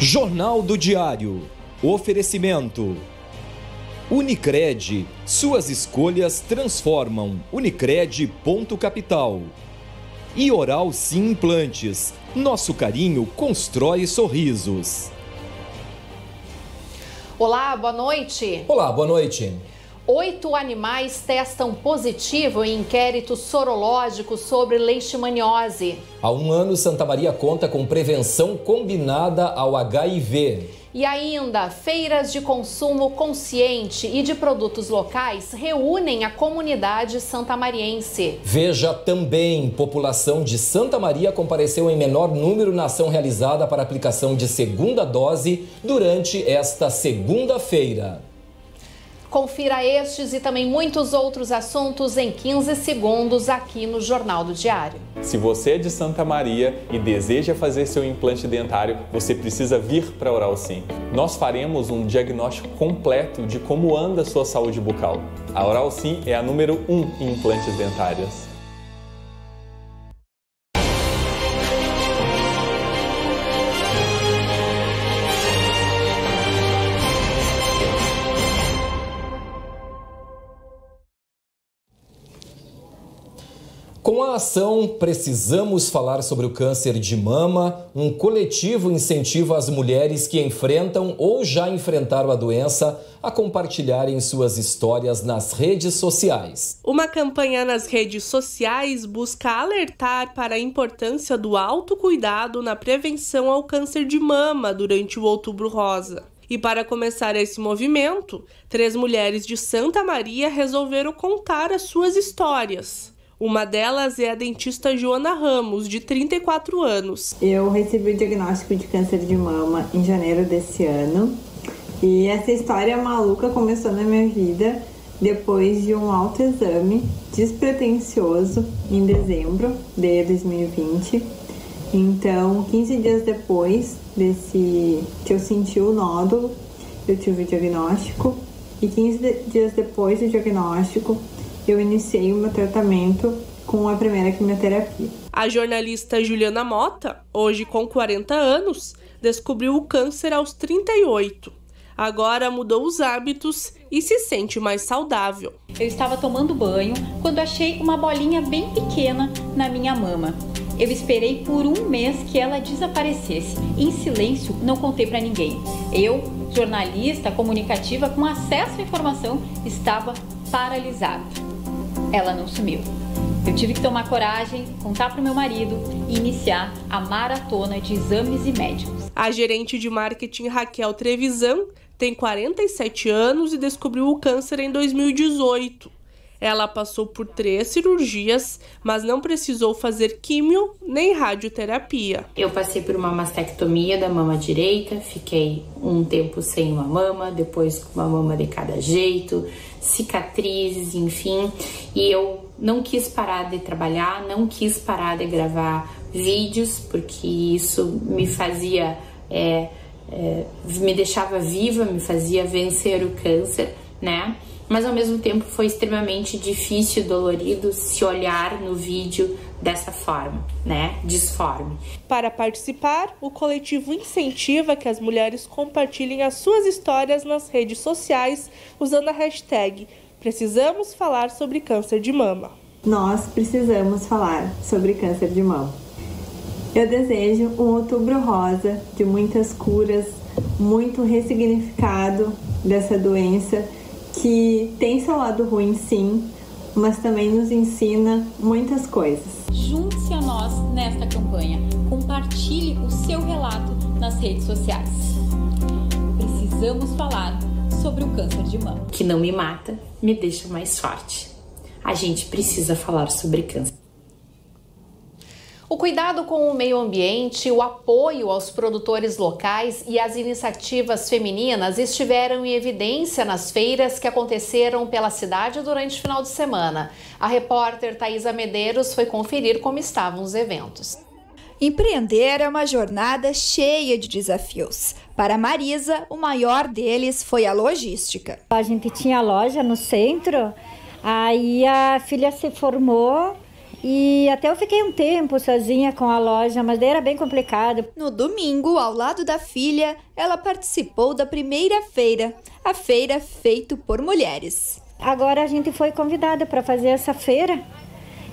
Jornal do Diário. Oferecimento. Unicred. Suas escolhas transformam. Unicred.capital. E Oral Sim Implantes. Nosso carinho constrói sorrisos. Olá, boa noite. Olá, boa noite. 8 animais testam positivo em inquérito sorológico sobre leishmaniose. Há um ano, Santa Maria conta com prevenção combinada ao HIV. E ainda, feiras de consumo consciente e de produtos locais reúnem a comunidade santamariense. Veja também, população de Santa Maria compareceu em menor número na ação realizada para aplicação de segunda dose durante esta segunda-feira. Confira estes e também muitos outros assuntos em 15 segundos aqui no Jornal do Diário. Se você é de Santa Maria e deseja fazer seu implante dentário, você precisa vir para a Oral Sim. Nós faremos um diagnóstico completo de como anda a sua saúde bucal. A Oral Sim é a número 1 em implantes dentários. Com a ação Precisamos Falar sobre o Câncer de Mama, um coletivo incentiva as mulheres que enfrentam ou já enfrentaram a doença a compartilharem suas histórias nas redes sociais. Uma campanha nas redes sociais busca alertar para a importância do autocuidado na prevenção ao câncer de mama durante o Outubro Rosa. E para começar esse movimento, 3 mulheres de Santa Maria resolveram contar as suas histórias. Uma delas é a dentista Joana Ramos, de 34 anos. Eu recebi o diagnóstico de câncer de mama em janeiro desse ano. E essa história maluca começou na minha vida depois de um autoexame despretensioso em dezembro de 2020. Então, 15 dias depois que eu senti o nódulo, eu tive o diagnóstico. E 15 dias depois do diagnóstico, eu iniciei o meu tratamento com a primeira quimioterapia. A jornalista Juliana Mota, hoje com 40 anos, descobriu o câncer aos 38. Agora mudou os hábitos e se sente mais saudável. Eu estava tomando banho quando achei uma bolinha bem pequena na minha mama. Eu esperei por um mês que ela desaparecesse. Em silêncio, não contei para ninguém. Eu, jornalista comunicativa com acesso à informação, estava paralisada. Ela não sumiu. Eu tive que tomar coragem, contar para o meu marido e iniciar a maratona de exames e médicos. A gerente de marketing Raquel Trevisan tem 47 anos e descobriu o câncer em 2018. Ela passou por 3 cirurgias, mas não precisou fazer químio nem radioterapia. Eu passei por uma mastectomia da mama direita, fiquei um tempo sem uma mama, depois com uma mama de cada jeito, cicatrizes, enfim. E eu não quis parar de trabalhar, não quis parar de gravar vídeos, porque isso me fazia, me deixava viva, me fazia vencer o câncer, né? Mas ao mesmo tempo foi extremamente difícil e dolorido se olhar no vídeo dessa forma, né? Disforme. Para participar, o coletivo incentiva que as mulheres compartilhem as suas histórias nas redes sociais usando a hashtag Precisamos Falar sobre Câncer de Mama. Nós precisamos falar sobre câncer de mama. Eu desejo um outubro rosa de muitas curas, muito ressignificado dessa doença, que tem seu lado ruim sim, mas também nos ensina muitas coisas. Junte-se a nós nesta campanha. Compartilhe o seu relato nas redes sociais. Precisamos falar sobre o câncer de mama. Que não me mata, me deixa mais forte. A gente precisa falar sobre câncer. O cuidado com o meio ambiente, o apoio aos produtores locais e as iniciativas femininas estiveram em evidência nas feiras que aconteceram pela cidade durante o final de semana. A repórter Thaisa Medeiros foi conferir como estavam os eventos. Empreender é uma jornada cheia de desafios. Para Marisa, o maior deles foi a logística. A gente tinha loja no centro, aí a filha se formou E até eu fiquei um tempo sozinha com a loja, mas daí era bem complicado. No domingo, ao lado da filha, ela participou da primeira feira, a feira feita por mulheres. Agora a gente foi convidada para fazer essa feira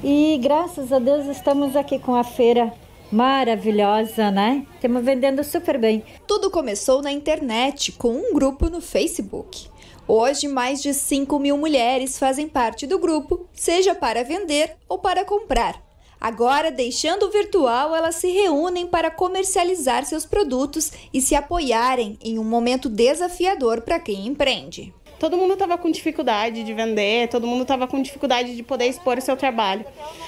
e graças a Deus estamos aqui com a feira maravilhosa, né? Estamos vendendo super bem. Tudo começou na internet, com um grupo no Facebook. Hoje, mais de 5.000 mulheres fazem parte do grupo, seja para vender ou para comprar. Agora, deixando o virtual, elas se reúnem para comercializar seus produtos e se apoiarem em um momento desafiador para quem empreende. Todo mundo estava com dificuldade de vender, todo mundo estava com dificuldade de poder expor o seu trabalho.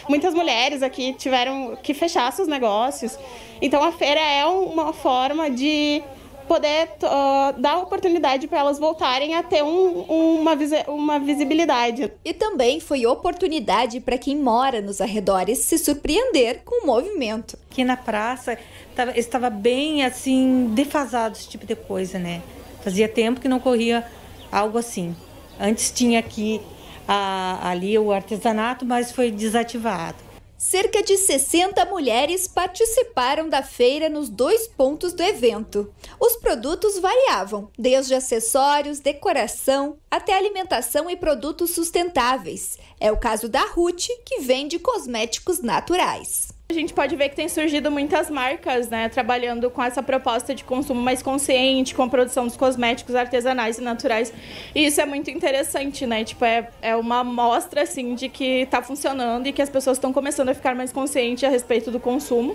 Muitas mulheres aqui tiveram que fechar seus negócios, então a feira é uma forma de poder dar oportunidade para elas voltarem a ter uma visibilidade. E também foi oportunidade para quem mora nos arredores se surpreender com o movimento. Aqui na praça estava bem assim defasado esse tipo de coisa, né? Fazia tempo que não corria algo assim. Antes tinha aqui ali o artesanato, mas foi desativado. Cerca de 60 mulheres participaram da feira nos 2 pontos do evento. Os produtos variavam, desde acessórios, decoração, até alimentação e produtos sustentáveis. É o caso da Ruth, que vende cosméticos naturais. A gente pode ver que tem surgido muitas marcas, né, trabalhando com essa proposta de consumo mais consciente, com a produção dos cosméticos artesanais e naturais. E isso é muito interessante, né? Tipo, é uma amostra, assim, de que está funcionando e que as pessoas estão começando a ficar mais conscientes a respeito do consumo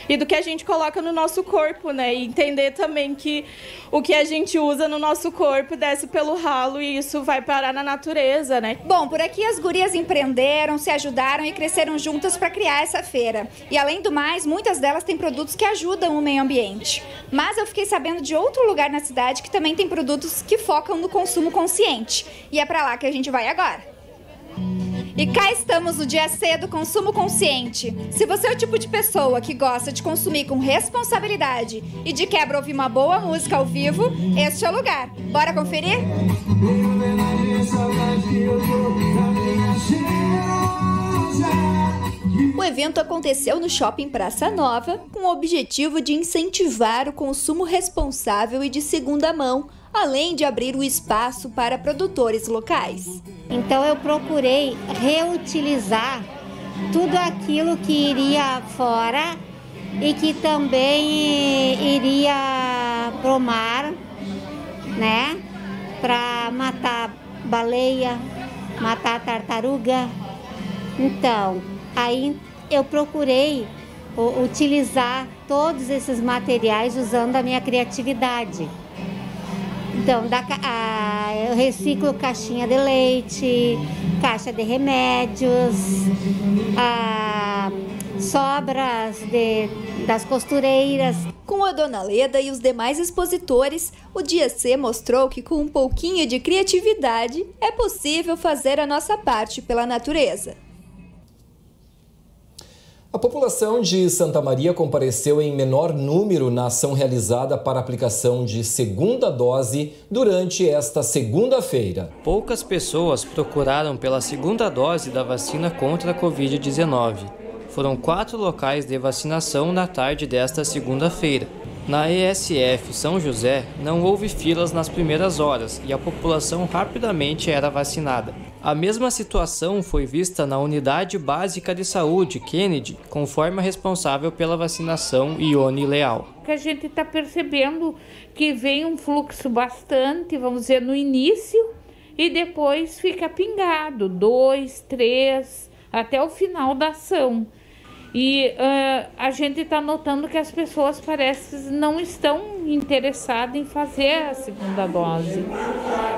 e do que a gente coloca no nosso corpo, né? E entender também que o que a gente usa no nosso corpo desce pelo ralo e isso vai parar na natureza, né? Bom, por aqui as gurias empreenderam, se ajudaram e cresceram juntas para criar essa feira. E além do mais, muitas delas têm produtos que ajudam o meio ambiente. Mas eu fiquei sabendo de outro lugar na cidade que também tem produtos que focam no consumo consciente. E é para lá que a gente vai agora. E cá estamos no dia C do consumo consciente. Se você é o tipo de pessoa que gosta de consumir com responsabilidade e de quebra ouvir uma boa música ao vivo, este é o lugar. Bora conferir? O evento aconteceu no Shopping Praça Nova com o objetivo de incentivar o consumo responsável e de segunda mão, além de abrir o espaço para produtores locais. Então eu procurei reutilizar tudo aquilo que iria fora e que também iria pro mar, né? Para matar baleia, matar tartaruga. Então, aí eu procurei utilizar todos esses materiais usando a minha criatividade. Então, eu reciclo caixinha de leite, caixa de remédios, sobras das costureiras. Com a Dona Leda e os demais expositores, o Dia C mostrou que com um pouquinho de criatividade é possível fazer a nossa parte pela natureza. A população de Santa Maria compareceu em menor número na ação realizada para a aplicação de segunda dose durante esta segunda-feira. Poucas pessoas procuraram pela segunda dose da vacina contra a Covid-19. Foram 4 locais de vacinação na tarde desta segunda-feira. Na ESF São José, não houve filas nas primeiras horas e a população rapidamente era vacinada. A mesma situação foi vista na Unidade Básica de Saúde, Kennedy, conforme a responsável pela vacinação, Ione Leal. A gente está percebendo que vem um fluxo bastante, vamos dizer, no início, e depois fica pingado, 2, 3, até o final da ação. E a gente está notando que as pessoas parecem não estão interessadas em fazer a segunda dose,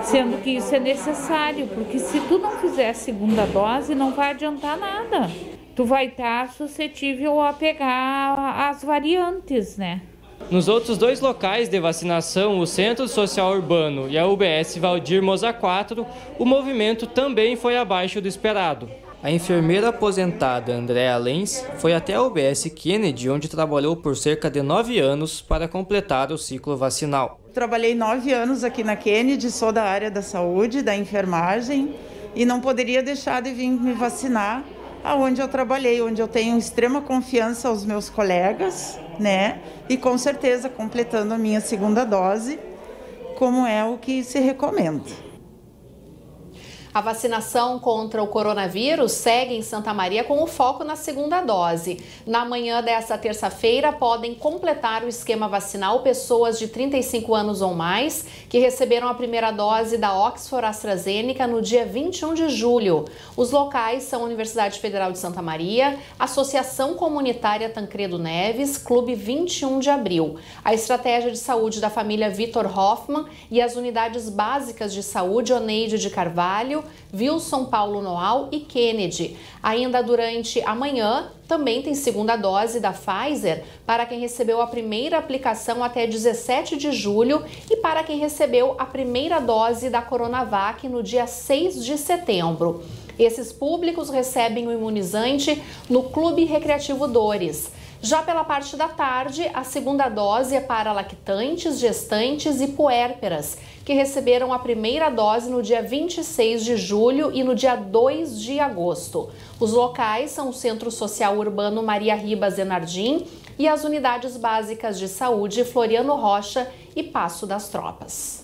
sendo que isso é necessário, porque se tu não fizer a segunda dose, não vai adiantar nada. Tu vai estar suscetível a pegar as variantes, né? Nos outros 2 locais de vacinação, o Centro Social Urbano e a UBS Valdir Moza 4, o movimento também foi abaixo do esperado. A enfermeira aposentada Andréa Lenz foi até a UBS Kennedy, onde trabalhou por cerca de 9 anos para completar o ciclo vacinal. Trabalhei 9 anos aqui na Kennedy, sou da área da saúde, da enfermagem, e não poderia deixar de vir me vacinar, aonde eu trabalhei, onde eu tenho extrema confiança aos meus colegas, né? E com certeza completando a minha segunda dose, como é o que se recomenda. A vacinação contra o coronavírus segue em Santa Maria com o foco na segunda dose. Na manhã desta terça-feira, podem completar o esquema vacinal pessoas de 35 anos ou mais que receberam a primeira dose da Oxford AstraZeneca no dia 21 de julho. Os locais são a Universidade Federal de Santa Maria, Associação Comunitária Tancredo Neves, Clube 21 de Abril. A Estratégia de Saúde da família Vitor Hoffmann e as Unidades Básicas de Saúde Oneide de Carvalho, Wilson Paulo Noal e Kennedy. Ainda durante a manhã, também tem segunda dose da Pfizer para quem recebeu a primeira aplicação até 17 de julho e para quem recebeu a primeira dose da Coronavac no dia 6 de setembro. Esses públicos recebem o imunizante no Clube Recreativo Dores. Já pela parte da tarde, a segunda dose é para lactantes, gestantes e puérperas, que receberam a primeira dose no dia 26 de julho e no dia 2 de agosto. Os locais são o Centro Social Urbano Maria Ribas Enardim e as Unidades Básicas de Saúde Floriano Rocha e Passo das Tropas.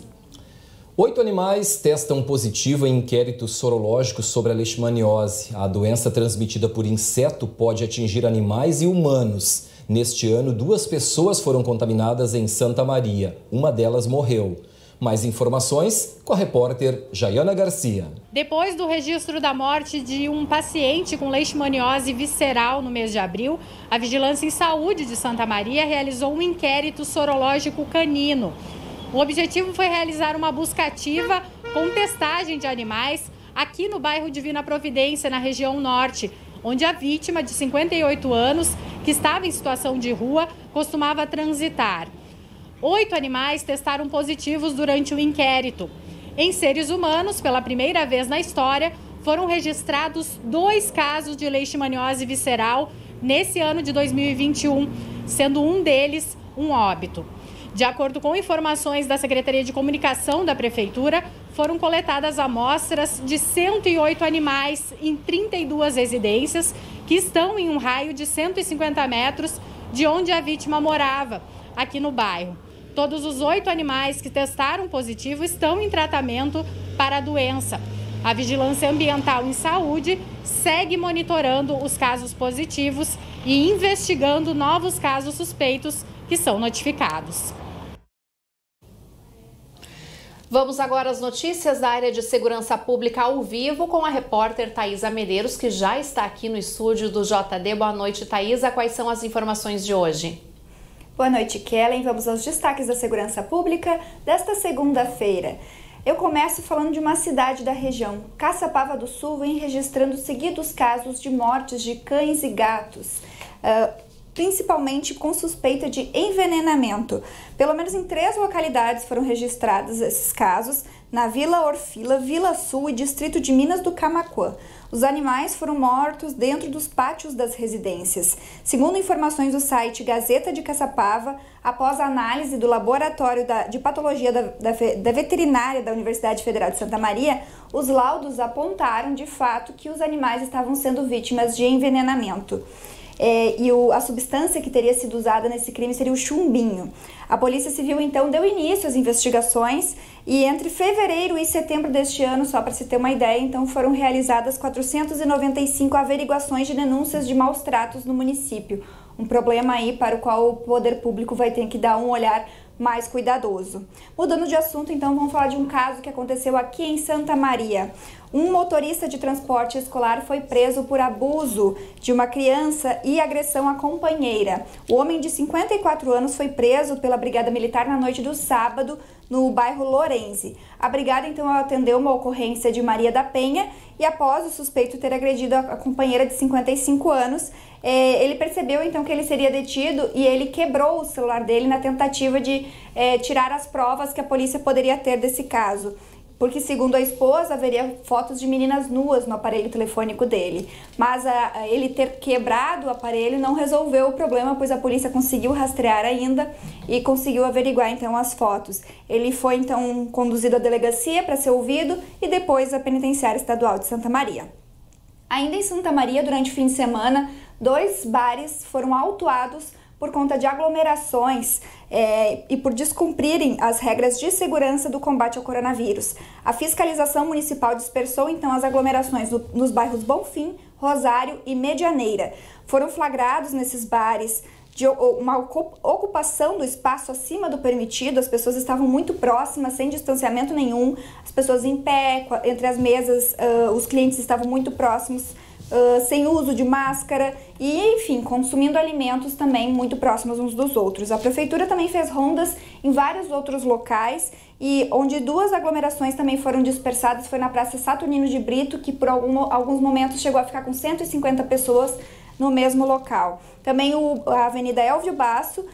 8 animais testam positivo em inquérito sorológico sobre a leishmaniose. A doença transmitida por inseto pode atingir animais e humanos. Neste ano, 2 pessoas foram contaminadas em Santa Maria. Uma delas morreu. Mais informações com a repórter Jaiana Garcia. Depois do registro da morte de um paciente com leishmaniose visceral no mês de abril, a Vigilância em Saúde de Santa Maria realizou um inquérito sorológico canino. O objetivo foi realizar uma busca ativa com testagem de animais aqui no bairro Divina Providência, na região norte, onde a vítima, de 58 anos, que estava em situação de rua, costumava transitar. 8 animais testaram positivos durante o inquérito. Em seres humanos, pela primeira vez na história, foram registrados 2 casos de leishmaniose visceral nesse ano de 2021, sendo um deles um óbito. De acordo com informações da Secretaria de Comunicação da Prefeitura, foram coletadas amostras de 108 animais em 32 residências que estão em um raio de 150 metros de onde a vítima morava, aqui no bairro. Todos os 8 animais que testaram positivo estão em tratamento para a doença. A Vigilância Ambiental em Saúde segue monitorando os casos positivos e investigando novos casos suspeitos que são notificados. Vamos agora às notícias da área de segurança pública ao vivo com a repórter Thaisa Medeiros, que já está aqui no estúdio do JD. Boa noite, Thaisa. Quais são as informações de hoje? Boa noite, Kellen. Vamos aos destaques da segurança pública desta segunda-feira. Eu começo falando de uma cidade da região. Caçapava do Sul vem registrando seguidos casos de mortes de cães e gatos, principalmente com suspeita de envenenamento. Pelo menos em 3 localidades foram registrados esses casos, na Vila Orfila, Vila Sul e Distrito de Minas do Camaquã. Os animais foram mortos dentro dos pátios das residências. Segundo informações do site Gazeta de Caçapava, após a análise do Laboratório de Patologia da Veterinária da Universidade Federal de Santa Maria, os laudos apontaram de fato que os animais estavam sendo vítimas de envenenamento. A substância que teria sido usada nesse crime seria o chumbinho. A Polícia Civil, então, deu início às investigações e entre fevereiro e setembro deste ano, só para se ter uma ideia, então foram realizadas 495 averiguações de denúncias de maus tratos no município. Um problema aí para o qual o poder público vai ter que dar um olhar mais cuidadoso. Mudando de assunto, então, vamos falar de um caso que aconteceu aqui em Santa Maria. Um motorista de transporte escolar foi preso por abuso de uma criança e agressão à companheira. O homem de 54 anos foi preso pela Brigada Militar na noite do sábado, no bairro Lorenzi. A brigada, então, atendeu uma ocorrência de Maria da Penha e, após o suspeito ter agredido a companheira de 55 anos, ele percebeu, então, que ele seria detido e ele quebrou o celular dele na tentativa de tirar as provas que a polícia poderia ter desse caso. Porque, segundo a esposa, haveria fotos de meninas nuas no aparelho telefônico dele. Mas ele ter quebrado o aparelho não resolveu o problema, pois a polícia conseguiu rastrear ainda e conseguiu averiguar, então, as fotos. Ele foi, então, conduzido à delegacia para ser ouvido e depois à penitenciária estadual de Santa Maria. Ainda em Santa Maria, durante o fim de semana, 2 bares foram autuados por conta de aglomerações e por descumprirem as regras de segurança do combate ao coronavírus. A fiscalização municipal dispersou então as aglomerações nos bairros Bonfim, Rosário e Medianeira. Foram flagrados nesses bares de uma ocupação do espaço acima do permitido, as pessoas estavam muito próximas, sem distanciamento nenhum, as pessoas em pé, entre as mesas, os clientes estavam muito próximos, sem uso de máscara e, enfim, consumindo alimentos também muito próximos uns dos outros. A prefeitura também fez rondas em vários outros locais e onde 2 aglomerações também foram dispersadas foi na Praça Saturnino de Brito, que por alguns momentos chegou a ficar com 150 pessoas no mesmo local. Também a Avenida Elvio Basso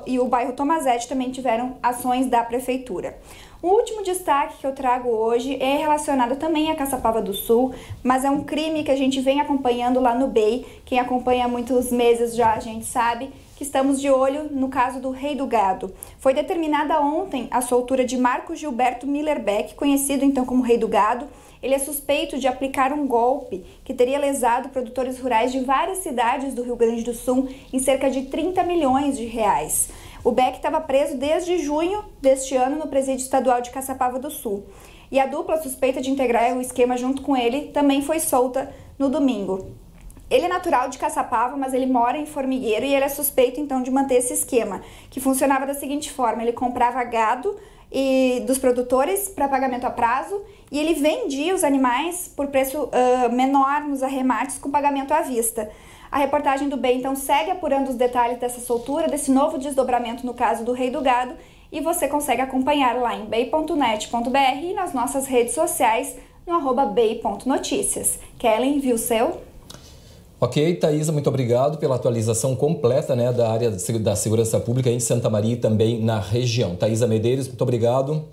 e o bairro Tomazete também tiveram ações da prefeitura. O último destaque que eu trago hoje é relacionado também a Caçapava do Sul, mas é um crime que a gente vem acompanhando lá no BEI. Quem acompanha há muitos meses já a gente sabe que estamos de olho no caso do Rei do Gado. Foi determinada ontem a soltura de Marco Gilberto Millerbeck, conhecido então como Rei do Gado. Ele é suspeito de aplicar um golpe que teria lesado produtores rurais de várias cidades do Rio Grande do Sul em cerca de 30 milhões de reais. O Beck estava preso desde junho deste ano no presídio estadual de Caçapava do Sul. E a dupla suspeita de integrar o esquema junto com ele também foi solta no domingo. Ele é natural de Caçapava, mas ele mora em Formigueiro e ele é suspeito então de manter esse esquema, que funcionava da seguinte forma: ele comprava gado dos produtores para pagamento a prazo e ele vendia os animais por preço menor nos arremates com pagamento à vista. A reportagem do BEI, então, segue apurando os detalhes dessa soltura, desse novo desdobramento no caso do Rei do Gado, e você consegue acompanhar lá em bei.net.br e nas nossas redes sociais no @bei.noticias. Kellen, viu o seu? Ok, Thaisa, muito obrigado pela atualização completa, né, da área da segurança pública em Santa Maria e também na região. Thaisa Medeiros, muito obrigado.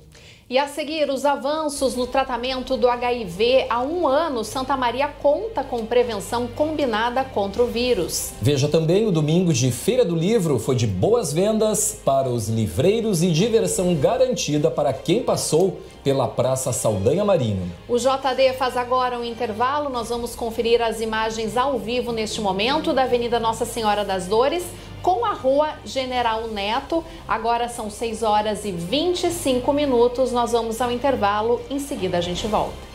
E a seguir, os avanços no tratamento do HIV. Há 1 ano, Santa Maria conta com prevenção combinada contra o vírus. Veja também, o domingo de Feira do Livro foi de boas vendas para os livreiros e diversão garantida para quem passou pela Praça Saldanha Marinho. O JD faz agora um intervalo. Nós vamos conferir as imagens ao vivo neste momento da Avenida Nossa Senhora das Dores com a Rua General Neto. Agora são 6h25. Nós vamos ao intervalo. Em seguida a gente volta.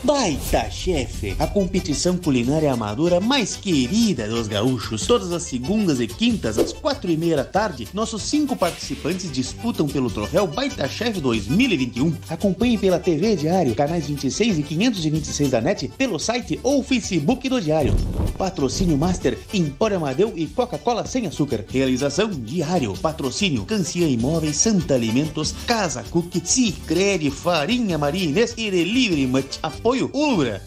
Baita Chefe, a competição culinária amadora mais querida dos gaúchos. Todas as segundas e quintas, às 4h30 da tarde, nossos 5 participantes disputam pelo troféu Baita Chefe 2021. Acompanhe pela TV Diário, canais 26 e 526 da NET, pelo site ou Facebook do Diário. Patrocínio Master, Empório Amadeu e Coca-Cola sem açúcar. Realização Diário. Patrocínio Cancian Imóveis, Santa Alimentos, Casa Cook, Sicredi, Farinha Maria Inês e Delivery Much. Apoio Ubra.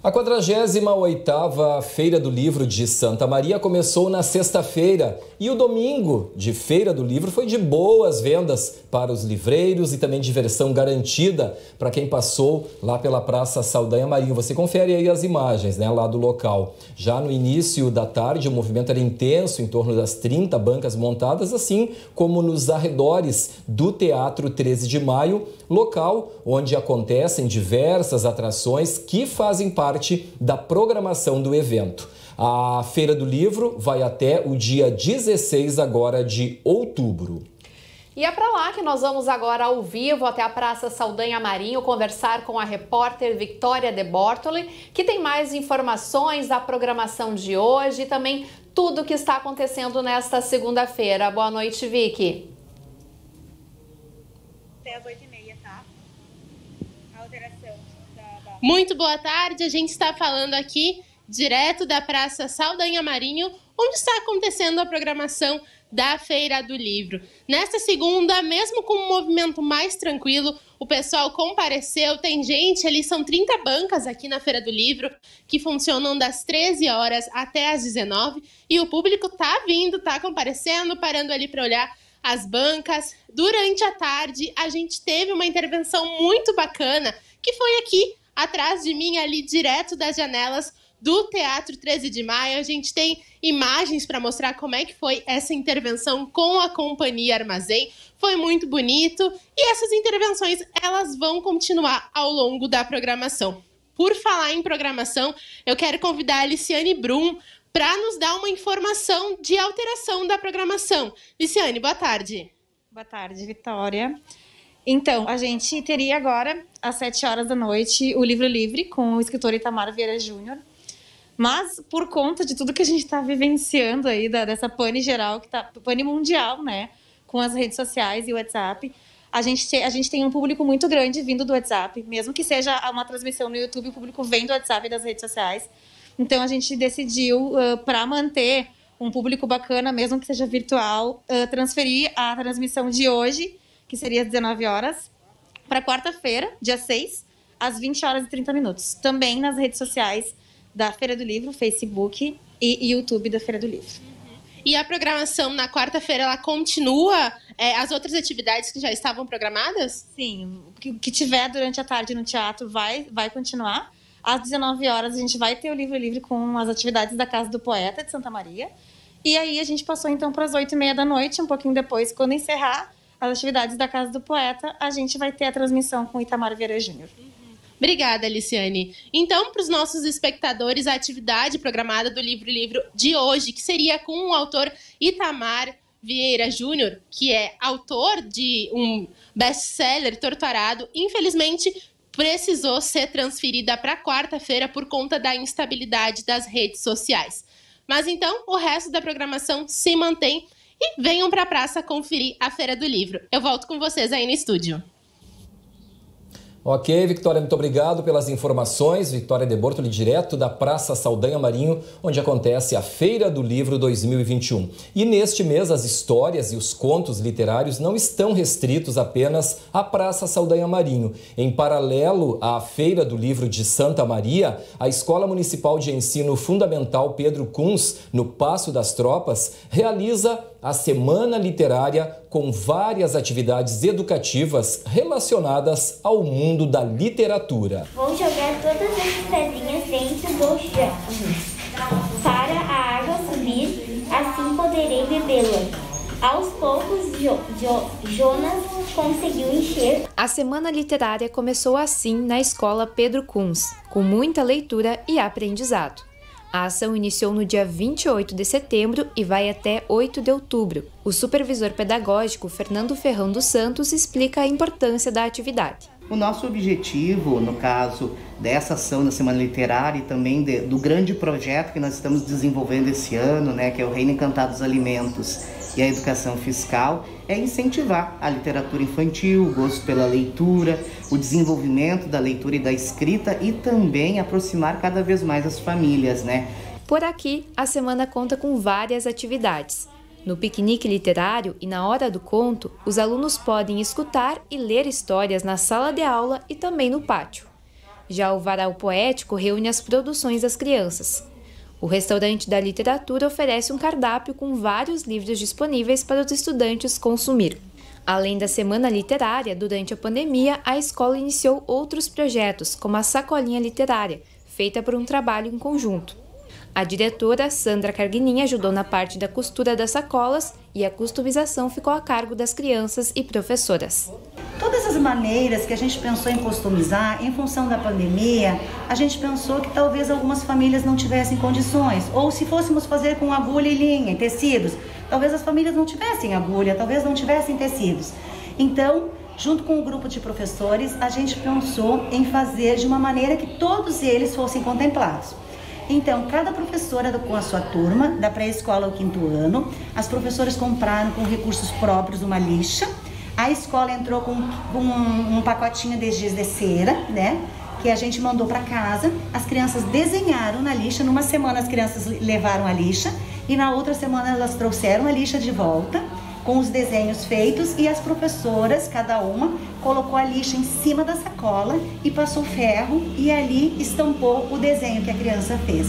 A 48ª Feira do Livro de Santa Maria começou na sexta-feira e o domingo de Feira do Livro foi de boas vendas para os livreiros e também diversão garantida para quem passou lá pela Praça Saldanha Marinho. Você confere aí as imagens, né, lá do local. Já no início da tarde o movimento era intenso, em torno das 30 bancas montadas, assim como nos arredores do Teatro 13 de Maio, local onde acontecem diversas atrações que fazem parte da programação do evento. A Feira do Livro vai até o dia 16 agora de outubro. E é para lá que nós vamos agora ao vivo até a Praça Saldanha Marinho conversar com a repórter Victoria De Bortoli, que tem mais informações da programação de hoje e também tudo o que está acontecendo nesta segunda-feira. Boa noite, Vicky. Até às 8h30, tá? A alteração. Muito boa tarde, a gente está falando aqui direto da Praça Saldanha Marinho, onde está acontecendo a programação da Feira do Livro. Nesta segunda, mesmo com um movimento mais tranquilo, o pessoal compareceu, tem gente ali, são 30 bancas aqui na Feira do Livro, que funcionam das 13 horas até as 19, e o público tá vindo, tá comparecendo, parando ali para olhar as bancas. Durante a tarde, a gente teve uma intervenção muito bacana, que foi aqui, atrás de mim, ali direto das janelas do Teatro 13 de Maio. A gente tem imagens para mostrar como é que foi essa intervenção com a Companhia Armazém. Foi muito bonito e essas intervenções elas vão continuar ao longo da programação. Por falar em programação, eu quero convidar a Liciane Brum para nos dar uma informação de alteração da programação. Liciane, boa tarde. Boa tarde, Vitória. Então, a gente teria agora, às 7 horas da noite, o Livro Livre com o escritor Itamar Vieira Júnior. Mas, por conta de tudo que a gente está vivenciando aí, dessa pane geral, que tá pane mundial, né? Com as redes sociais e o WhatsApp, a gente tem um público muito grande vindo do WhatsApp. Mesmo que seja uma transmissão no YouTube, o público vem do WhatsApp e das redes sociais. Então, a gente decidiu, para manter um público bacana, mesmo que seja virtual, transferir a transmissão de hoje, que seria às 19 horas, para quarta-feira, dia 6, às 20 horas e 30 minutos. Também nas redes sociais da Feira do Livro, Facebook e YouTube da Feira do Livro. E a programação na quarta-feira, ela continua as outras atividades que já estavam programadas? Sim, o que tiver durante a tarde no teatro vai continuar. Às 19 horas a gente vai ter o Livro Livre com as atividades da Casa do Poeta de Santa Maria. E aí a gente passou então para as 8h30 da noite, um pouquinho depois, quando encerrar as atividades da Casa do Poeta, a gente vai ter a transmissão com o Itamar Vieira Júnior. Obrigada, Liciane. Então, para os nossos espectadores, a atividade programada do Livro Livre de hoje, que seria com o autor Itamar Vieira Júnior, que é autor de um best-seller, Torturado, infelizmente precisou ser transferida para quarta-feira por conta da instabilidade das redes sociais. Mas então, o resto da programação se mantém e venham para a praça conferir a Feira do Livro. Eu volto com vocês aí no estúdio. Ok, Victória, muito obrigado pelas informações. Victória de Bortoli, direto da Praça Saldanha Marinho, onde acontece a Feira do Livro 2021. E neste mês, as histórias e os contos literários não estão restritos apenas à Praça Saldanha Marinho. Em paralelo à Feira do Livro de Santa Maria, a Escola Municipal de Ensino Fundamental Pedro Kunz, no Paço das Tropas, realiza a Semana Literária com várias atividades educativas relacionadas ao mundo da literatura. Vou jogar todas as pedrinhas dentro do jarro para a água subir, assim poderei bebê-la. Aos poucos, Jonas conseguiu encher. A Semana Literária começou assim na Escola Pedro Kunz, com muita leitura e aprendizado. A ação iniciou no dia 28 de setembro e vai até 8 de outubro. O supervisor pedagógico Fernando Ferrão dos Santos explica a importância da atividade. O nosso objetivo, no caso dessa ação da Semana Literária e também do grande projeto que nós estamos desenvolvendo esse ano, né, que é o Reino Encantado dos Alimentos e a Educação Fiscal, é incentivar a literatura infantil, o gosto pela leitura, o desenvolvimento da leitura e da escrita e também aproximar cada vez mais as famílias, né? Por aqui, a semana conta com várias atividades. No piquenique literário e na hora do conto, os alunos podem escutar e ler histórias na sala de aula e também no pátio. Já o Varal Poético reúne as produções das crianças. O restaurante da literatura oferece um cardápio com vários livros disponíveis para os estudantes consumir. Além da Semana Literária, durante a pandemia, a escola iniciou outros projetos, como a Sacolinha Literária, feita por um trabalho em conjunto. A diretora Sandra Carguinin ajudou na parte da costura das sacolas e a customização ficou a cargo das crianças e professoras. Todas as maneiras que a gente pensou em customizar, em função da pandemia, a gente pensou que talvez algumas famílias não tivessem condições, ou se fôssemos fazer com agulha e linha, em tecidos, talvez as famílias não tivessem agulha, talvez não tivessem tecidos. Então, junto com o grupo de professores, a gente pensou em fazer de uma maneira que todos eles fossem contemplados. Então, cada professora com a sua turma, da pré-escola ao 5º ano, as professoras compraram com recursos próprios uma lixa. A escola entrou com um pacotinho de giz de cera, né? Que a gente mandou para casa. As crianças desenharam na lixa. Numa semana as crianças levaram a lixa e na outra semana elas trouxeram a lixa de volta com os desenhos feitos e as professoras, cada uma, colocou a lixa em cima da sacola e passou ferro e ali estampou o desenho que a criança fez.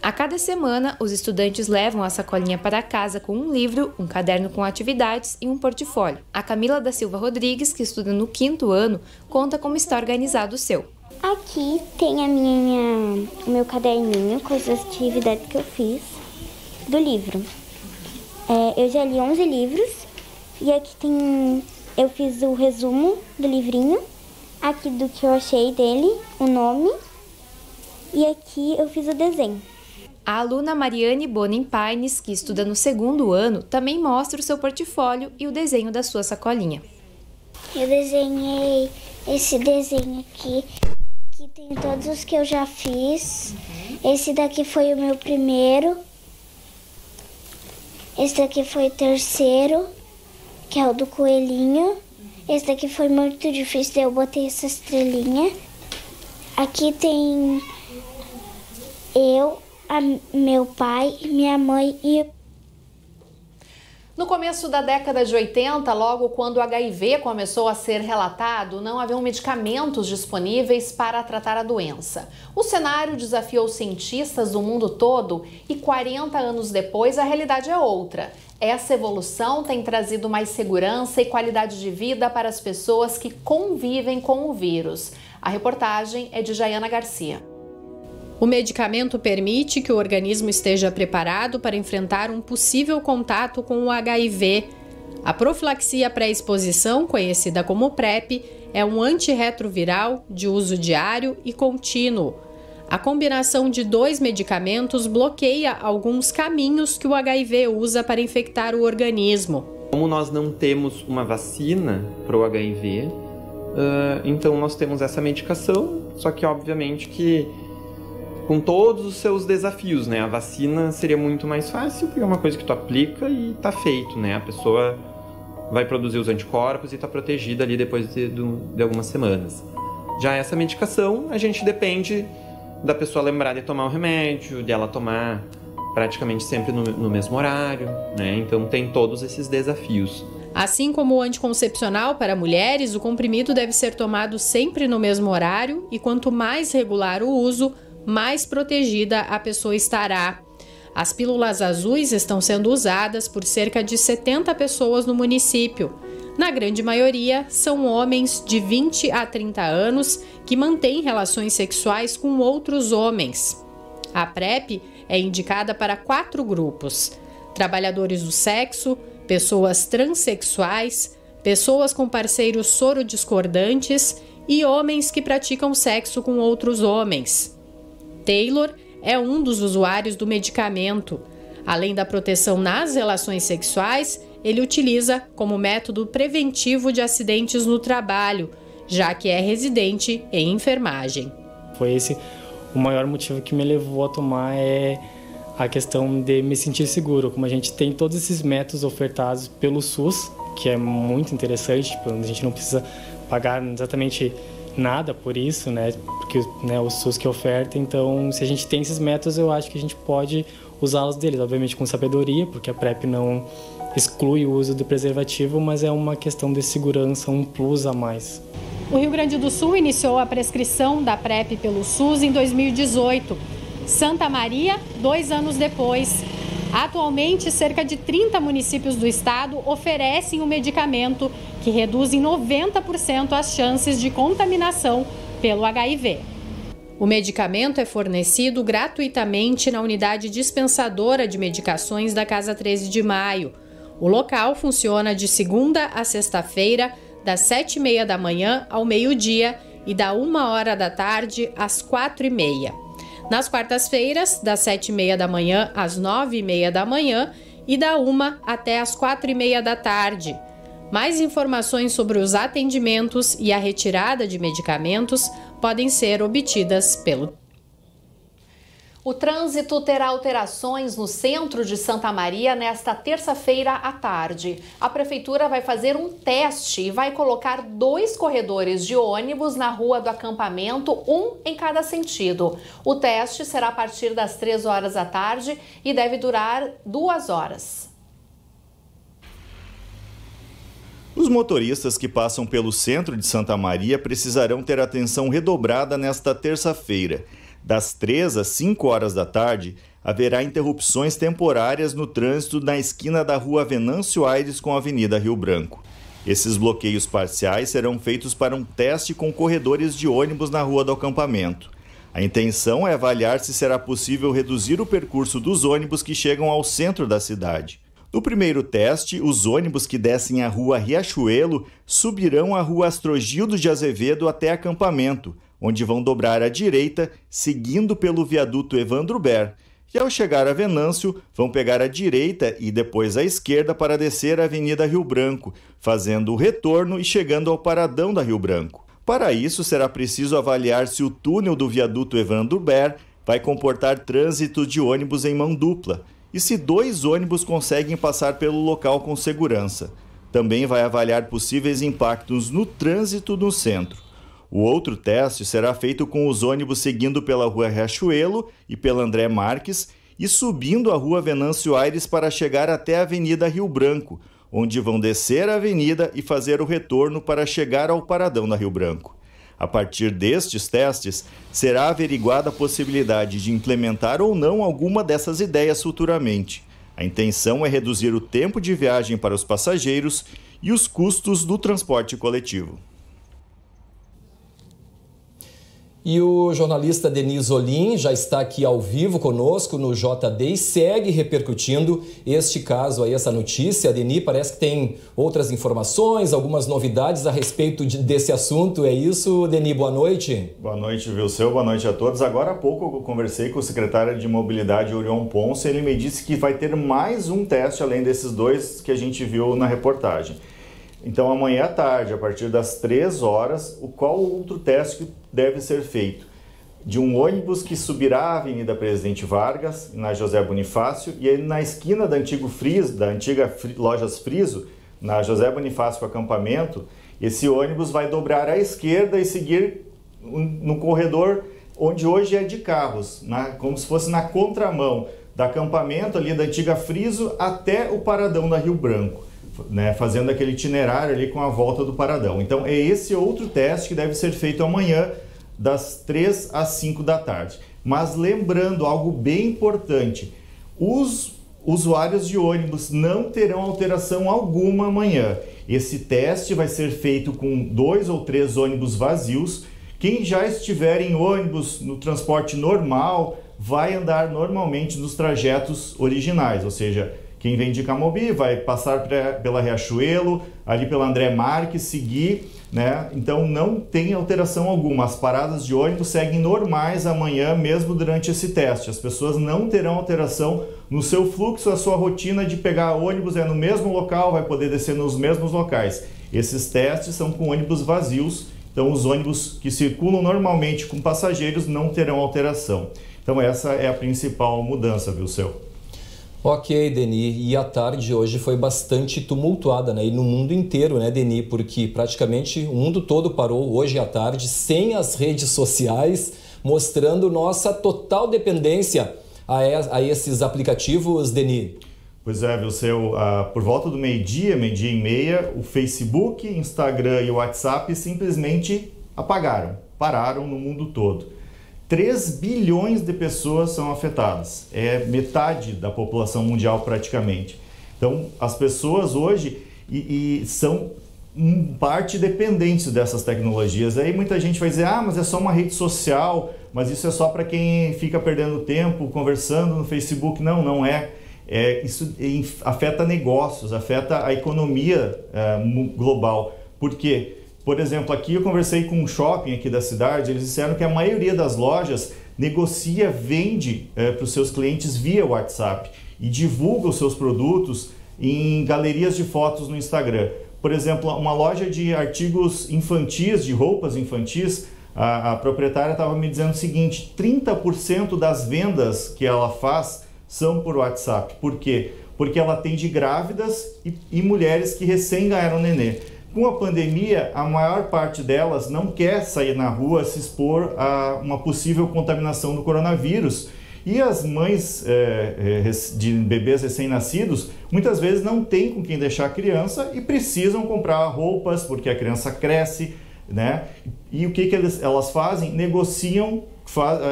A cada semana, os estudantes levam a sacolinha para casa com um livro, um caderno com atividades e um portfólio. A Camila da Silva Rodrigues, que estuda no 5º ano, conta como está organizado o seu. Aqui tem o meu caderninho com as atividades que eu fiz do livro. Eu já li 11 livros e aqui eu fiz o resumo do livrinho, aqui do que eu achei dele, o nome, e aqui eu fiz o desenho. A aluna Mariane Bonin Paines, que estuda no 2º ano, também mostra o seu portfólio e o desenho da sua sacolinha. Eu desenhei esse desenho aqui tem todos os que eu já fiz. Esse daqui foi o meu primeiro. Esse daqui foi o 3º, que é o do coelhinho. Esse daqui foi muito difícil, daí eu botei essa estrelinha. Aqui tem eu, meu pai, minha mãe e... No começo da década de 80, logo quando o HIV começou a ser relatado, não haviam medicamentos disponíveis para tratar a doença. O cenário desafiou cientistas do mundo todo e 40 anos depois a realidade é outra. Essa evolução tem trazido mais segurança e qualidade de vida para as pessoas que convivem com o vírus. A reportagem é de Jaiana Garcia. O medicamento permite que o organismo esteja preparado para enfrentar um possível contato com o HIV. A profilaxia pré-exposição, conhecida como PrEP, é um antirretroviral de uso diário e contínuo. A combinação de 2 medicamentos bloqueia alguns caminhos que o HIV usa para infectar o organismo. Como nós não temos uma vacina para o HIV, então nós temos essa medicação, só que obviamente que com todos os seus desafios, né? A vacina seria muito mais fácil, porque é uma coisa que tu aplica e tá feito, né? A pessoa vai produzir os anticorpos e tá protegida ali depois de algumas semanas. Já essa medicação, a gente depende da pessoa lembrar de tomar o remédio, de ela tomar praticamente sempre no mesmo horário, né? Então tem todos esses desafios. Assim como o anticoncepcional para mulheres, o comprimido deve ser tomado sempre no mesmo horário e quanto mais regular o uso, mais protegida a pessoa estará. As pílulas azuis estão sendo usadas por cerca de 70 pessoas no município. Na grande maioria, são homens de 20 a 30 anos que mantêm relações sexuais com outros homens. A PrEP é indicada para 4 grupos: trabalhadores do sexo, pessoas transexuais, pessoas com parceiros sorodiscordantes e homens que praticam sexo com outros homens. Taylor é um dos usuários do medicamento. Além da proteção nas relações sexuais, ele utiliza como método preventivo de acidentes no trabalho, já que é residente em enfermagem. Foi esse o maior motivo que me levou a tomar, é a questão de me sentir seguro. Como a gente tem todos esses métodos ofertados pelo SUS, que é muito interessante, a gente não precisa pagar exatamente nada por isso, né? Porque o SUS que oferta. Então, se a gente tem esses métodos, eu acho que a gente pode usá-los deles, obviamente com sabedoria, porque a PrEP não exclui o uso do preservativo, mas é uma questão de segurança, um plus a mais. O Rio Grande do Sul iniciou a prescrição da PrEP pelo SUS em 2018. Santa Maria, 2 anos depois. Atualmente, cerca de 30 municípios do estado oferecem o medicamento, que reduz em 90% as chances de contaminação pelo HIV. O medicamento é fornecido gratuitamente na unidade dispensadora de medicações da Casa 13 de Maio. O local funciona de segunda a sexta-feira, das 7h30 da manhã ao meio-dia e da 1h da tarde às 4h30. Nas quartas-feiras, das 7h30 da manhã às 9h30 da manhã e da 1h até às 4h30 da tarde. Mais informações sobre os atendimentos e a retirada de medicamentos podem ser obtidas pelo... O trânsito terá alterações no centro de Santa Maria nesta terça-feira à tarde. A Prefeitura vai fazer um teste e vai colocar 2 corredores de ônibus na Rua do Acampamento, um em cada sentido. O teste será a partir das 3 horas da tarde e deve durar 2 horas. Os motoristas que passam pelo centro de Santa Maria precisarão ter atenção redobrada nesta terça-feira. Das 3 às 5 horas da tarde, haverá interrupções temporárias no trânsito na esquina da Rua Venâncio Aires com a Avenida Rio Branco. Esses bloqueios parciais serão feitos para um teste com corredores de ônibus na rua do acampamento. A intenção é avaliar se será possível reduzir o percurso dos ônibus que chegam ao centro da cidade. No primeiro teste, os ônibus que descem a rua Riachuelo subirão a rua Astrogildo de Azevedo até acampamento, onde vão dobrar à direita, seguindo pelo viaduto Evandro Ber. E ao chegar a Venâncio, vão pegar a direita e depois a esquerda para descer a Avenida Rio Branco, fazendo o retorno e chegando ao paradão da Rio Branco. Para isso, será preciso avaliar se o túnel do viaduto Evandro Ber vai comportar trânsito de ônibus em mão dupla e se 2 ônibus conseguem passar pelo local com segurança. Também vai avaliar possíveis impactos no trânsito no centro. O outro teste será feito com os ônibus seguindo pela Rua Riachuelo e pela André Marques e subindo a Rua Venâncio Aires para chegar até a Avenida Rio Branco, onde vão descer a avenida e fazer o retorno para chegar ao paradão da Rio Branco. A partir destes testes, será averiguada a possibilidade de implementar ou não alguma dessas ideias futuramente. A intenção é reduzir o tempo de viagem para os passageiros e os custos do transporte coletivo. E o jornalista Denis Olim já está aqui ao vivo conosco no JD e segue repercutindo este caso aí, essa notícia. Denis, parece que tem outras informações, algumas novidades a respeito desse assunto. É isso, Denis? Boa noite. Boa noite, Vilseu. Boa noite a todos. Agora há pouco eu conversei com o secretário de Mobilidade, Orion Ponce. Ele me disse que vai ter mais um teste além desses 2 que a gente viu na reportagem. Então, amanhã à tarde, a partir das 3 horas, qual outro teste que deve ser feito? De um ônibus que subirá a Avenida Presidente Vargas, na José Bonifácio, e aí na esquina da antiga Lojas Friso, na José Bonifácio com acampamento, esse ônibus vai dobrar à esquerda e seguir no corredor onde hoje é de carros, como se fosse na contramão do acampamento ali da antiga Friso até o paradão da Rio Branco. Fazendo aquele itinerário ali com a volta do paradão. Então é esse outro teste que deve ser feito amanhã das 3 às 5 da tarde. Mas lembrando algo bem importante, os usuários de ônibus não terão alteração alguma amanhã. Esse teste vai ser feito com 2 ou 3 ônibus vazios. Quem já estiver em ônibus no transporte normal vai andar normalmente nos trajetos originais, ou seja, quem vem de Camobi vai passar pela Riachuelo, ali pela André Marques, seguir, né? Então não tem alteração alguma. As paradas de ônibus seguem normais amanhã, mesmo durante esse teste. As pessoas não terão alteração no seu fluxo, a sua rotina de pegar ônibus é no mesmo local, vai poder descer nos mesmos locais. Esses testes são com ônibus vazios, então os ônibus que circulam normalmente com passageiros não terão alteração. Então essa é a principal mudança, Vilseu. Ok, Denis, e a tarde hoje foi bastante tumultuada, né? E no mundo inteiro, né, Denis? Porque praticamente o mundo todo parou hoje à tarde sem as redes sociais, mostrando nossa total dependência a esses aplicativos, Denis. Pois é, Vilseu, por volta do meio-dia e meia, o Facebook, Instagram e o WhatsApp simplesmente pararam no mundo todo. 3 bilhões de pessoas são afetadas, é metade da população mundial praticamente. Então, as pessoas hoje são parte dependentes dessas tecnologias. Aí muita gente vai dizer, mas é só uma rede social, mas isso é só para quem fica perdendo tempo conversando no Facebook. Não é. Isso afeta negócios, afeta a economia global. Por quê? Por exemplo, aqui eu conversei com um shopping aqui da cidade, eles disseram que a maioria das lojas vende para os seus clientes via WhatsApp e divulga os seus produtos em galerias de fotos no Instagram. Por exemplo, uma loja de artigos infantis, de roupas infantis, a proprietária estava me dizendo o seguinte, 30% das vendas que ela faz são por WhatsApp. Por quê? Porque ela atende grávidas e mulheres que recém ganharam nenê. Com a pandemia, a maior parte delas não quer sair na rua, se expor a uma possível contaminação do coronavírus. E as mães de bebês recém-nascidos, muitas vezes não têm com quem deixar a criança e precisam comprar roupas porque a criança cresce, né? E o que elas fazem? Negociam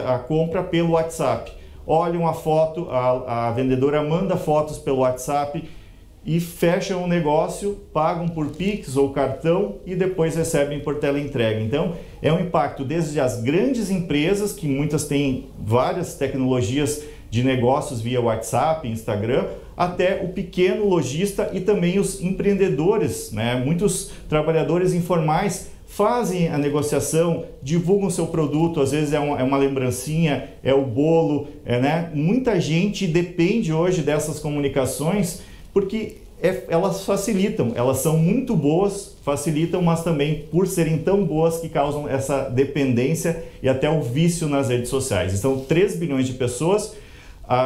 a compra pelo WhatsApp. Olham a foto, a vendedora manda fotos pelo WhatsApp, e fecham o negócio, pagam por Pix ou cartão e depois recebem por teleentrega. Então, é um impacto desde as grandes empresas, que muitas têm várias tecnologias de negócios via WhatsApp, Instagram, até o pequeno lojista e também os empreendedores, né? Muitos trabalhadores informais fazem a negociação, divulgam seu produto, às vezes é uma lembrancinha, é o bolo, né? Muita gente depende hoje dessas comunicações porque elas facilitam, elas são muito boas, facilitam, mas também por serem tão boas que causam essa dependência e até o vício nas redes sociais. Então, 3 bilhões de pessoas.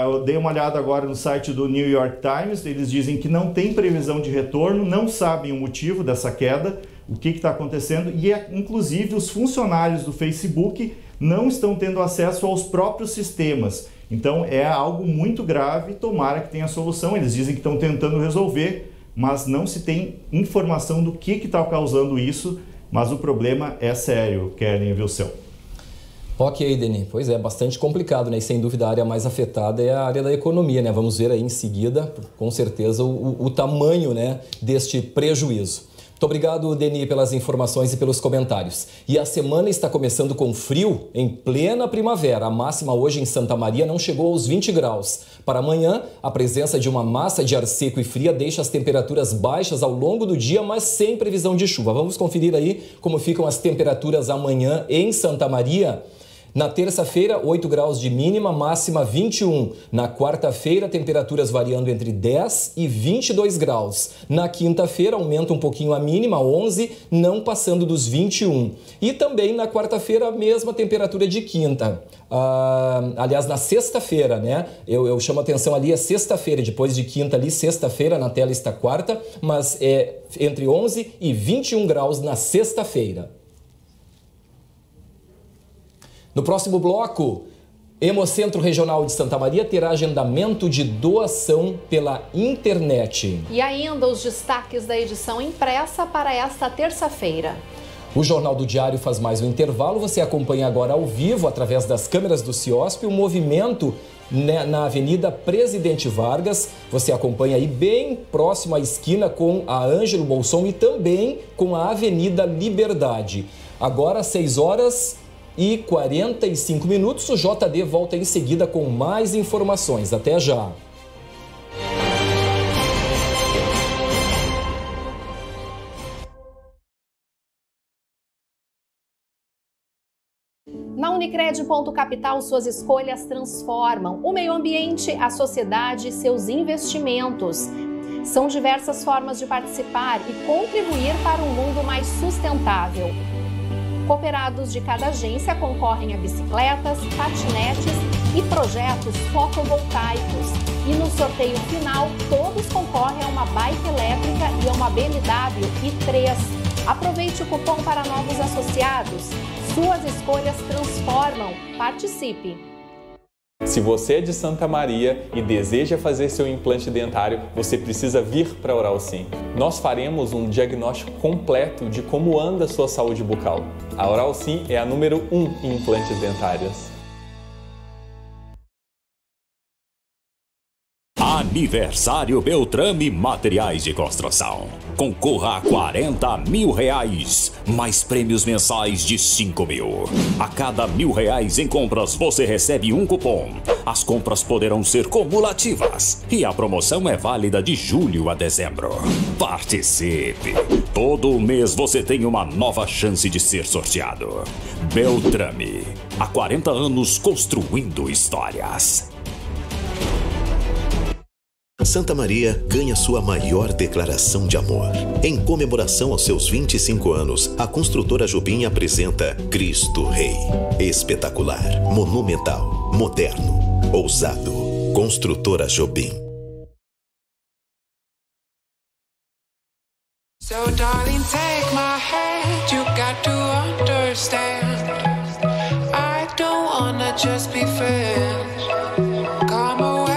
Eu dei uma olhada agora no site do New York Times, eles dizem que não tem previsão de retorno, não sabem o motivo dessa queda, o que está acontecendo, e inclusive os funcionários do Facebook não estão tendo acesso aos próprios sistemas. Então é algo muito grave, tomara que tenha solução. Eles dizem que estão tentando resolver, mas não se tem informação do que está causando isso, mas o problema é sério, Keren e Vilceu. Ok, Deni. Pois é, bastante complicado, né? E sem dúvida a área mais afetada é a área da economia, né? Vamos ver aí em seguida, com certeza, o tamanho, né, deste prejuízo. Muito obrigado, Deni, pelas informações e pelos comentários. E a semana está começando com frio em plena primavera. A máxima hoje em Santa Maria não chegou aos 20 graus. Para amanhã, a presença de uma massa de ar seco e fria deixa as temperaturas baixas ao longo do dia, mas sem previsão de chuva. Vamos conferir aí como ficam as temperaturas amanhã em Santa Maria. Na terça-feira, 8 graus de mínima, máxima 21. Na quarta-feira, temperaturas variando entre 10 e 22 graus. Na quinta-feira, aumenta um pouquinho a mínima, 11, não passando dos 21. E também na quarta-feira, a mesma temperatura de quinta. Aliás, na sexta-feira, né? Eu chamo a atenção ali, é sexta-feira, depois de quinta ali, sexta-feira, na tela está quarta, mas é entre 11 e 21 graus na sexta-feira. No próximo bloco, Hemocentro Regional de Santa Maria terá agendamento de doação pela internet. E ainda os destaques da edição impressa para esta terça-feira. O Jornal do Diário faz mais um intervalo. Você acompanha agora ao vivo, através das câmeras do CIOSP, o movimento na Avenida Presidente Vargas. Você acompanha aí bem próximo à esquina com a Ângelo Bolson e também com a Avenida Liberdade. Agora, 6h e 45 minutos, o JD volta em seguida com mais informações. Até já! Na Unicred Ponto Capital, suas escolhas transformam o meio ambiente, a sociedade e seus investimentos. São diversas formas de participar e contribuir para um mundo mais sustentável. Cooperados de cada agência concorrem a bicicletas, patinetes e projetos fotovoltaicos. E no sorteio final, todos concorrem a uma bike elétrica e a uma BMW i3. Aproveite o cupom para novos associados. Suas escolhas transformam. Participe! Se você é de Santa Maria e deseja fazer seu implante dentário, você precisa vir para a Oral Sim. Nós faremos um diagnóstico completo de como anda a sua saúde bucal. A Oral Sim é a número 1 em implantes dentários. Aniversário Beltrame Materiais de Construção. Concorra a R$40 mil, mais prêmios mensais de R$5 mil. A cada R$1.000 em compras, você recebe um cupom. As compras poderão ser cumulativas e a promoção é válida de julho a dezembro. Participe! Todo mês você tem uma nova chance de ser sorteado. Beltrame, há 40 anos construindo histórias. Santa Maria ganha sua maior declaração de amor. Em comemoração aos seus 25 anos, a construtora Jobim apresenta Cristo Rei. Espetacular, monumental, moderno, ousado. Construtora Jobim. So darling, take my hand, you got to understand. I don't wanna just be friends. Come away.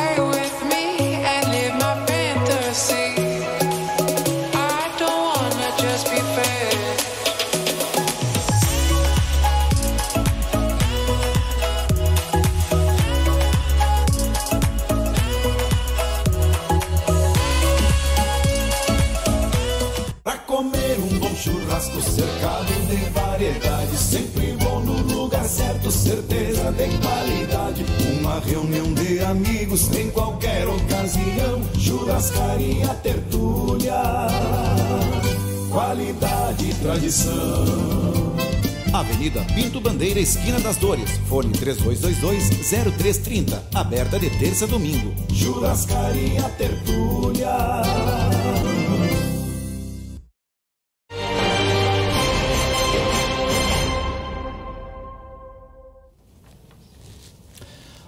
Gado de variedade, sempre bom no lugar certo, certeza de qualidade. Uma reunião de amigos em qualquer ocasião, churrascaria, tertúlia, qualidade e tradição. Avenida Pinto Bandeira, esquina das Dores. Fone 3222-0330. Aberta de terça a domingo. Churrascaria, tertúlia.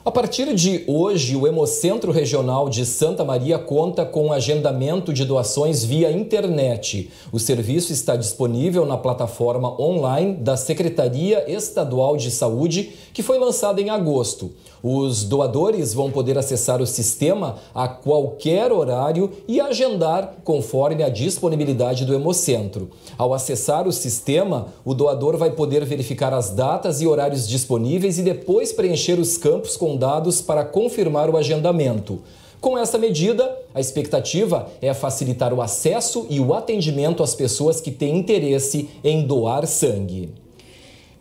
A partir de hoje, o Hemocentro Regional de Santa Maria conta com agendamento de doações via internet. O serviço está disponível na plataforma online da Secretaria Estadual de Saúde, que foi lançada em agosto. Os doadores vão poder acessar o sistema a qualquer horário e agendar conforme a disponibilidade do Hemocentro. Ao acessar o sistema, o doador vai poder verificar as datas e horários disponíveis e depois preencher os campos com dados para confirmar o agendamento. Com essa medida, a expectativa é facilitar o acesso e o atendimento às pessoas que têm interesse em doar sangue.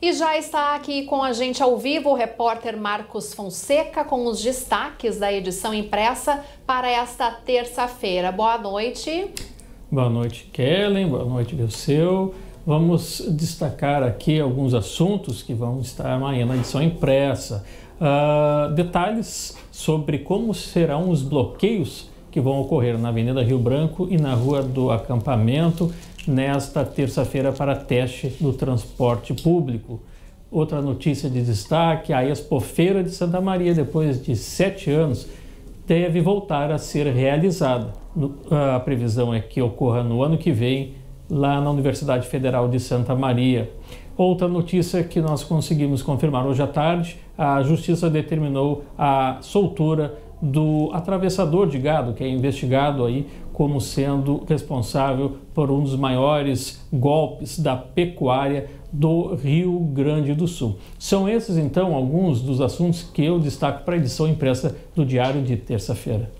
E já está aqui com a gente ao vivo o repórter Marcos Fonseca com os destaques da edição impressa para esta terça-feira. Boa noite. Boa noite, Kellen. Boa noite, Vilseu. Vamos destacar aqui alguns assuntos que vão estar amanhã na edição impressa. Detalhes sobre como serão os bloqueios que vão ocorrer na Avenida Rio Branco e na Rua do Acampamento nesta terça-feira para teste do transporte público. Outra notícia de destaque, a Expofeira de Santa Maria, depois de 7 anos, deve voltar a ser realizada. A previsão é que ocorra no ano que vem, lá na Universidade Federal de Santa Maria. Outra notícia que nós conseguimos confirmar hoje à tarde, a Justiça determinou a soltura do atravessador de gado, que é investigado aí como sendo responsável por um dos maiores golpes da pecuária do Rio Grande do Sul. São esses, então, alguns dos assuntos que eu destaco para a edição impressa do Diário de terça-feira.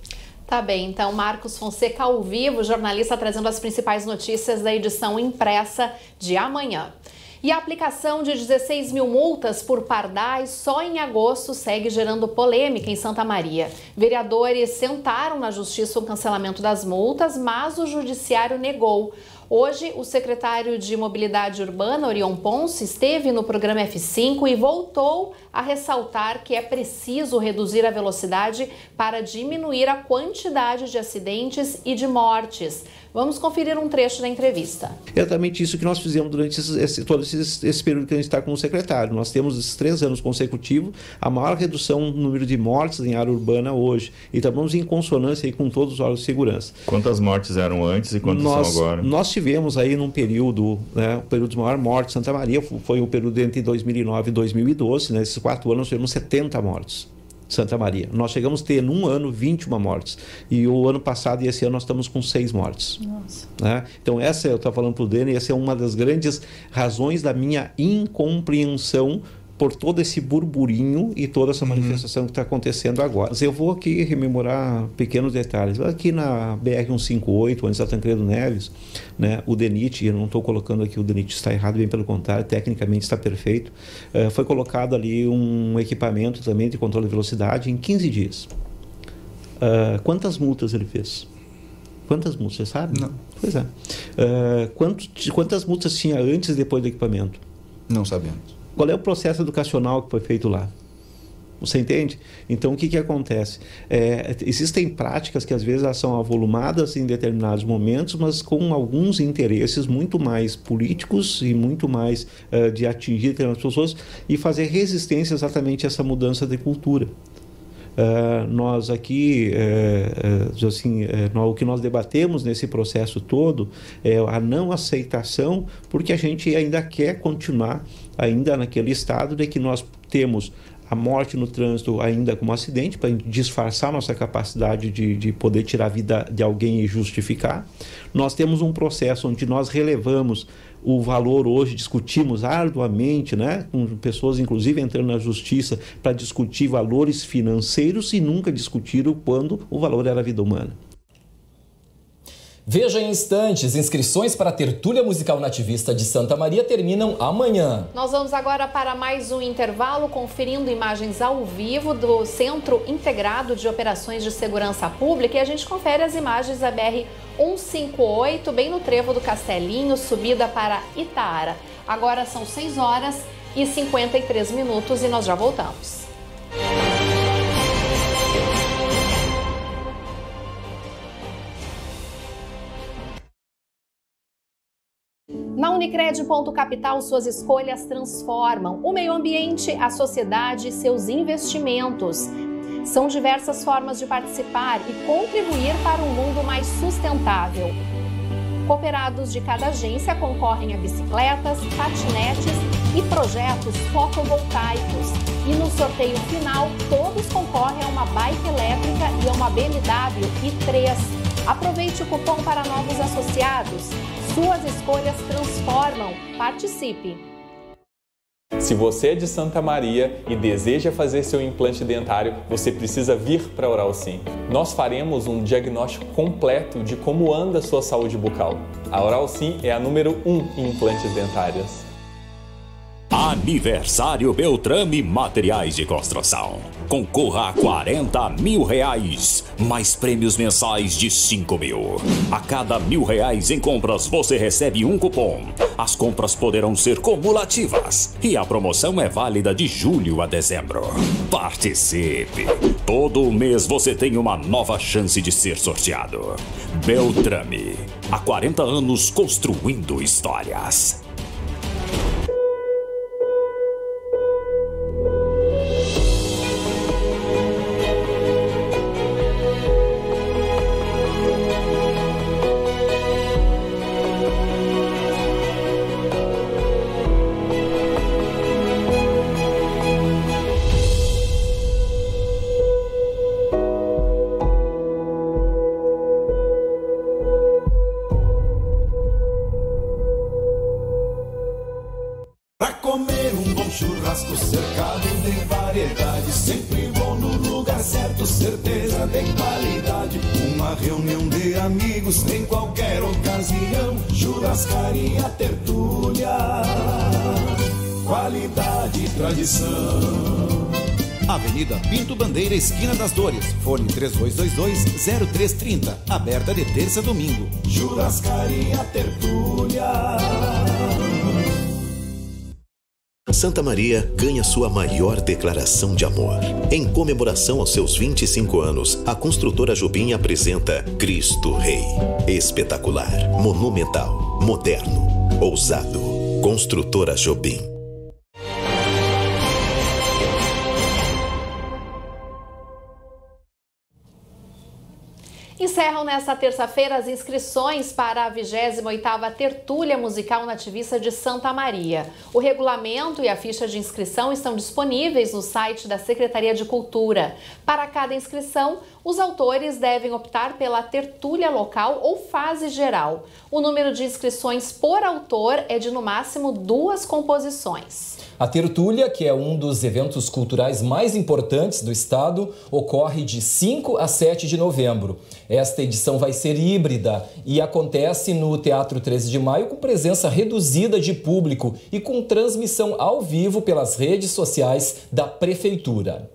Tá bem, então Marcos Fonseca ao vivo, jornalista trazendo as principais notícias da edição impressa de amanhã. E a aplicação de 16 mil multas por pardais só em agosto segue gerando polêmica em Santa Maria. Vereadores sentaram na justiça o cancelamento das multas, mas o judiciário negou. Hoje, o secretário de Mobilidade Urbana, Orion Ponce, esteve no programa F5 e voltou a ressaltar que é preciso reduzir a velocidade para diminuir a quantidade de acidentes e de mortes. Vamos conferir um trecho da entrevista. É exatamente isso que nós fizemos durante todo esse período que a gente está com o secretário. Nós temos esses 3 anos consecutivos a maior redução no número de mortes em área urbana hoje. E estamos em consonância aí com todos os órgãos de segurança. Quantas mortes eram antes e quantas são agora? Nós tivemos aí num período, o período de maior morte em Santa Maria, foi o período entre 2009 e 2012, nesses 4 anos nós tivemos 70 mortes. Santa Maria. Nós chegamos a ter, num ano, 21 mortes. E o ano passado e esse ano nós estamos com 6 mortes. Nossa. Né? Então, essa, eu estou falando para o Dani, essa é uma das grandes razões da minha incompreensão por todo esse burburinho e toda essa manifestação que está acontecendo agora. Mas eu vou aqui rememorar pequenos detalhes. Aqui na BR-158, antes da Tancredo Neves, né, o DENIT, eu não estou colocando aqui o DENIT está errado, bem pelo contrário, tecnicamente está perfeito, foi colocado ali um equipamento também de controle de velocidade em 15 dias. Quantas multas ele fez? Quantas multas, você sabe? Não. Pois é. Quantas multas tinha antes e depois do equipamento? Não sabemos. Qual é o processo educacional que foi feito lá? Você entende? Então, o que acontece? Existem práticas que, às vezes, elas são avolumadas em determinados momentos, mas com alguns interesses muito mais políticos e muito mais de atingir determinadas pessoas e fazer resistência exatamente a essa mudança de cultura. Nós aqui, o que nós debatemos nesse processo todo é a não aceitação, porque a gente ainda quer continuar ainda naquele estado de que nós temos a morte no trânsito ainda como acidente, para disfarçar nossa capacidade de poder tirar a vida de alguém e justificar. Nós temos um processo onde nós relevamos o valor hoje, discutimos arduamente, né, com pessoas inclusive entrando na justiça para discutir valores financeiros e nunca discutiram quando o valor era a vida humana. Veja em instantes, inscrições para a Tertúlia Musical Nativista de Santa Maria terminam amanhã. Nós vamos agora para mais um intervalo, conferindo imagens ao vivo do Centro Integrado de Operações de Segurança Pública, e a gente confere as imagens da BR-158, bem no trevo do Castelinho, subida para Itaara. Agora são 6h53 e nós já voltamos. Na Unicred Ponto Capital, suas escolhas transformam o meio ambiente, a sociedade e seus investimentos. São diversas formas de participar e contribuir para um mundo mais sustentável. Cooperados de cada agência concorrem a bicicletas, patinetes e projetos fotovoltaicos. E no sorteio final, todos concorrem a uma bike elétrica e a uma BMW i3. Aproveite o cupom para novos associados. Suas escolhas transformam. Participe! Se você é de Santa Maria e deseja fazer seu implante dentário, você precisa vir para a Oral Sim. Nós faremos um diagnóstico completo de como anda a sua saúde bucal. A Oral Sim é a número 1 em implantes dentários. Aniversário Beltrame Materiais de Construção. Concorra a R$40 mil, mais prêmios mensais de 5 mil. A cada R$1.000 em compras, você recebe um cupom. As compras poderão ser cumulativas e a promoção é válida de julho a dezembro. Participe! Todo mês você tem uma nova chance de ser sorteado. Beltrame, há 40 anos construindo histórias. Churrasco cercado de variedade, sempre bom no lugar certo, certeza de qualidade. Uma reunião de amigos em qualquer ocasião, churrascaria Tertúlia, qualidade e tradição. Avenida Pinto Bandeira, esquina das Dores. Fone 3222-0330. Aberta de terça a domingo. Churrascaria Tertúlia. Santa Maria ganha sua maior declaração de amor. Em comemoração aos seus 25 anos, a construtora Jobim apresenta Cristo Rei. Espetacular, monumental, moderno, ousado. Construtora Jobim. Encerram nesta terça-feira as inscrições para a 28ª Tertúlia Musical Nativista de Santa Maria. O regulamento e a ficha de inscrição estão disponíveis no site da Secretaria de Cultura. Para cada inscrição, os autores devem optar pela tertúlia local ou fase geral. O número de inscrições por autor é de no máximo 2 composições. A tertúlia, que é um dos eventos culturais mais importantes do estado, ocorre de 5 a 7 de novembro. Esta edição vai ser híbrida e acontece no Teatro 13 de Maio com presença reduzida de público e com transmissão ao vivo pelas redes sociais da Prefeitura.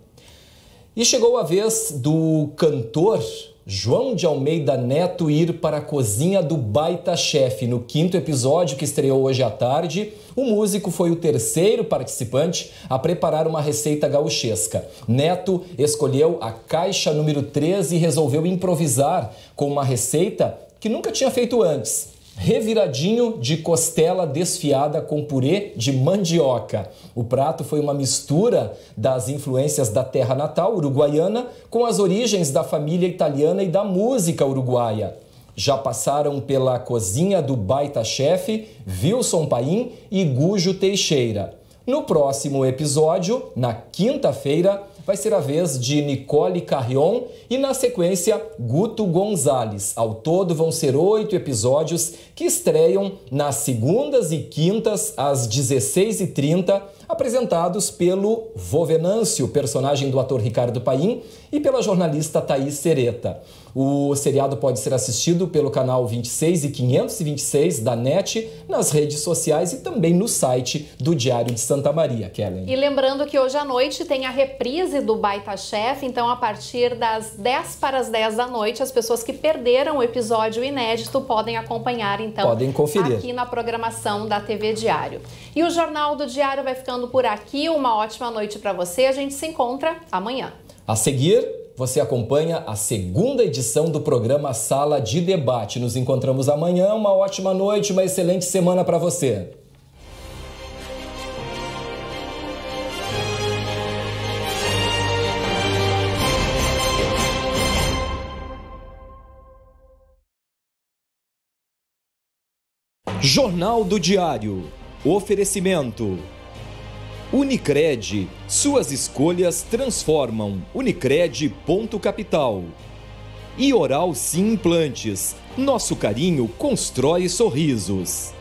E chegou a vez do cantor João de Almeida Neto ir para a cozinha do Baita Chefe. No 5º episódio, que estreou hoje à tarde, o músico foi o 3º participante a preparar uma receita gauchesca. Neto escolheu a caixa número 13 e resolveu improvisar com uma receita que nunca tinha feito antes. Reviradinho de costela desfiada com purê de mandioca. O prato foi uma mistura das influências da terra natal uruguaiana com as origens da família italiana e da música uruguaia. Já passaram pela cozinha do Baita Chefe Wilson Paim e Gujo Teixeira. No próximo episódio, na quinta-feira, vai ser a vez de Nicole Carrion e, na sequência, Guto Gonzalez. Ao todo, vão ser 8 episódios que estreiam nas segundas e quintas, às 16h30, apresentados pelo Vô Venâncio, personagem do ator Ricardo Paim, e pela jornalista Thaís Sereta. O seriado pode ser assistido pelo canal 26 e 526 da NET, nas redes sociais e também no site do Diário de Santa Maria, Kellen. E lembrando que hoje à noite tem a reprise do Baita Chef, então a partir das 10 para as 10 da noite, as pessoas que perderam o episódio inédito podem acompanhar, então, podem conferir aqui na programação da TV Diário. E o Jornal do Diário vai ficando por aqui. Uma ótima noite para você. A gente se encontra amanhã. A seguir, você acompanha a segunda edição do programa Sala de Debate. Nos encontramos amanhã. Uma ótima noite, uma excelente semana para você. Jornal do Diário. Oferecimento. Unicred. Suas escolhas transformam. Unicred.capital. E Oral Sim Implantes. Nosso carinho constrói sorrisos.